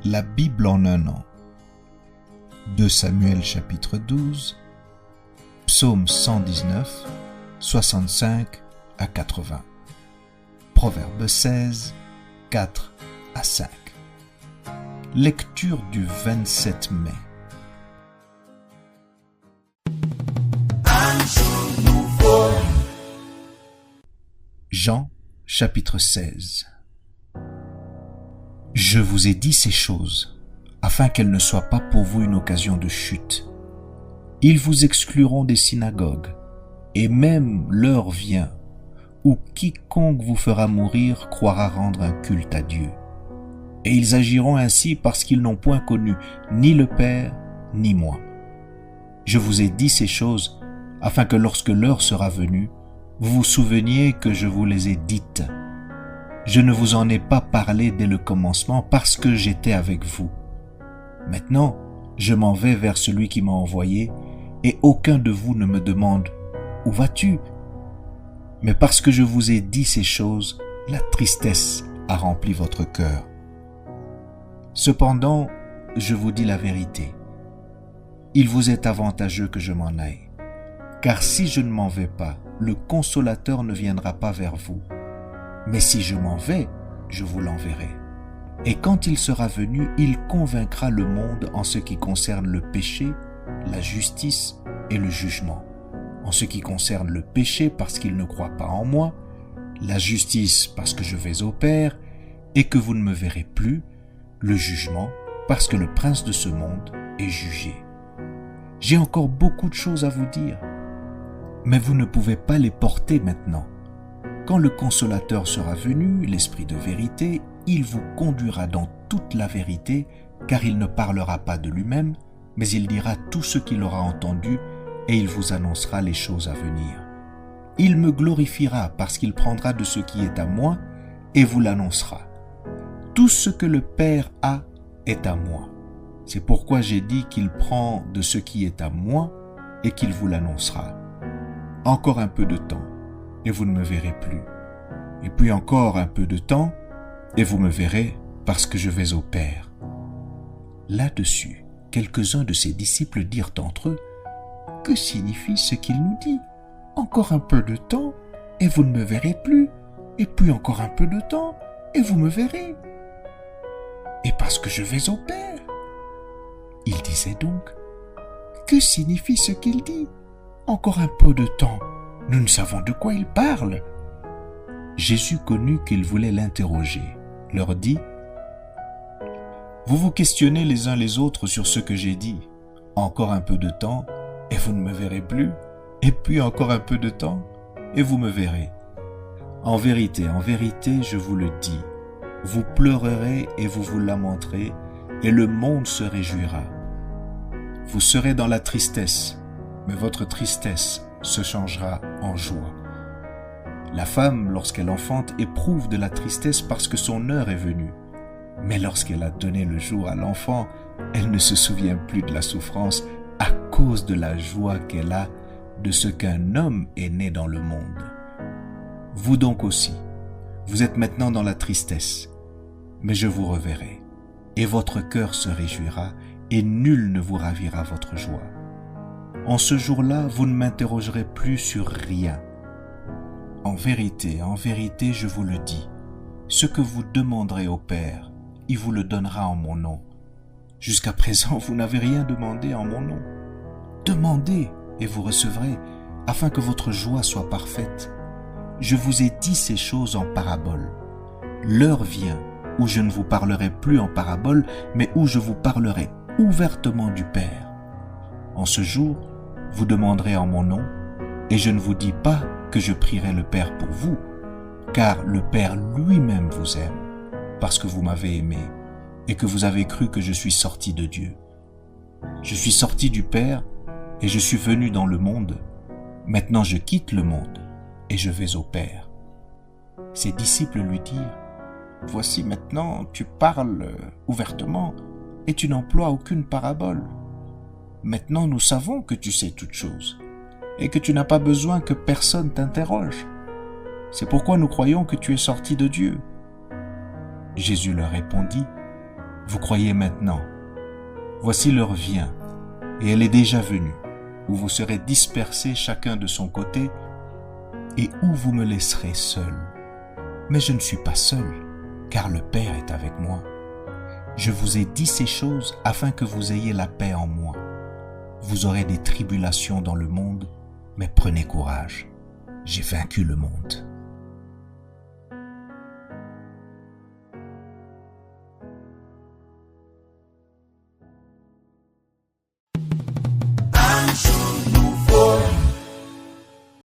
La Bible en un an. 2 Samuel chapitre 12, Psaume 119, 65 à 80. Proverbe 16, 4 à 5. Lecture du 27 mai. Jean chapitre 16. Je vous ai dit ces choses, afin qu'elles ne soient pas pour vous une occasion de chute. Ils vous excluront des synagogues, et même l'heure vient où quiconque vous fera mourir croira rendre un culte à Dieu. Et ils agiront ainsi parce qu'ils n'ont point connu ni le Père, ni moi. Je vous ai dit ces choses, afin que lorsque l'heure sera venue, vous vous souveniez que je vous les ai dites. Je ne vous en ai pas parlé dès le commencement parce que j'étais avec vous. Maintenant, je m'en vais vers celui qui m'a envoyé et aucun de vous ne me demande « Où vas-tu » Mais parce que je vous ai dit ces choses, la tristesse a rempli votre cœur. Cependant, je vous dis la vérité. Il vous est avantageux que je m'en aille. Car si je ne m'en vais pas, le Consolateur ne viendra pas vers vous. Mais si je m'en vais, je vous l'enverrai. Et quand il sera venu, il convaincra le monde en ce qui concerne le péché, la justice et le jugement. En ce qui concerne le péché parce qu'il ne croit pas en moi, la justice parce que je vais au Père et que vous ne me verrez plus, le jugement parce que le prince de ce monde est jugé. J'ai encore beaucoup de choses à vous dire, mais vous ne pouvez pas les porter maintenant. Quand le Consolateur sera venu, l'Esprit de vérité, il vous conduira dans toute la vérité, car il ne parlera pas de lui-même, mais il dira tout ce qu'il aura entendu et il vous annoncera les choses à venir. Il me glorifiera parce qu'il prendra de ce qui est à moi et vous l'annoncera. Tout ce que le Père a est à moi. C'est pourquoi j'ai dit qu'il prend de ce qui est à moi et qu'il vous l'annoncera. Encore un peu de temps, et vous ne me verrez plus. Et puis encore un peu de temps, et vous me verrez parce que je vais au Père. Là-dessus, quelques-uns de ses disciples dirent entre eux, « Que signifie ce qu'il nous dit? Encore un peu de temps, et vous ne me verrez plus, et puis encore un peu de temps, et vous me verrez. Et parce que je vais au Père. » Il disait donc, « Que signifie ce qu'il dit? Encore un peu de temps. Nous ne savons de quoi il parle. » Jésus connut qu'ils voulaient l'interroger, leur dit, « Vous vous questionnez les uns les autres sur ce que j'ai dit. Encore un peu de temps, et vous ne me verrez plus, et puis encore un peu de temps, et vous me verrez. En vérité, je vous le dis, vous pleurerez et vous vous lamenterez, et le monde se réjouira. Vous serez dans la tristesse, mais votre tristesse se changera en joie. La femme, lorsqu'elle enfante, éprouve de la tristesse parce que son heure est venue. Mais lorsqu'elle a donné le jour à l'enfant, elle ne se souvient plus de la souffrance à cause de la joie qu'elle a de ce qu'un homme est né dans le monde. Vous donc aussi, vous êtes maintenant dans la tristesse, mais je vous reverrai, et votre cœur se réjouira, et nul ne vous ravira votre joie. En ce jour-là, vous ne m'interrogerez plus sur rien. En vérité, je vous le dis, ce que vous demanderez au Père, il vous le donnera en mon nom. Jusqu'à présent, vous n'avez rien demandé en mon nom. Demandez et vous recevrez, afin que votre joie soit parfaite. Je vous ai dit ces choses en parabole. L'heure vient où je ne vous parlerai plus en parabole, mais où je vous parlerai ouvertement du Père. En ce jour, vous demanderez en mon nom, et je ne vous dis pas que je prierai le Père pour vous, car le Père lui-même vous aime, parce que vous m'avez aimé, et que vous avez cru que je suis sorti de Dieu. Je suis sorti du Père, et je suis venu dans le monde. Maintenant je quitte le monde, et je vais au Père. Ses disciples lui dirent, « Voici maintenant, tu parles ouvertement, et tu n'emploies aucune parabole. Maintenant nous savons que tu sais toutes choses, et que tu n'as pas besoin que personne t'interroge. C'est pourquoi nous croyons que tu es sorti de Dieu. » Jésus leur répondit, « Vous croyez maintenant. Voici l'heure vient, et elle est déjà venue, où vous serez dispersés chacun de son côté, et où vous me laisserez seul. Mais je ne suis pas seul, car le Père est avec moi. Je vous ai dit ces choses afin que vous ayez la paix en moi. Vous aurez des tribulations dans le monde, mais prenez courage. J'ai vaincu le monde.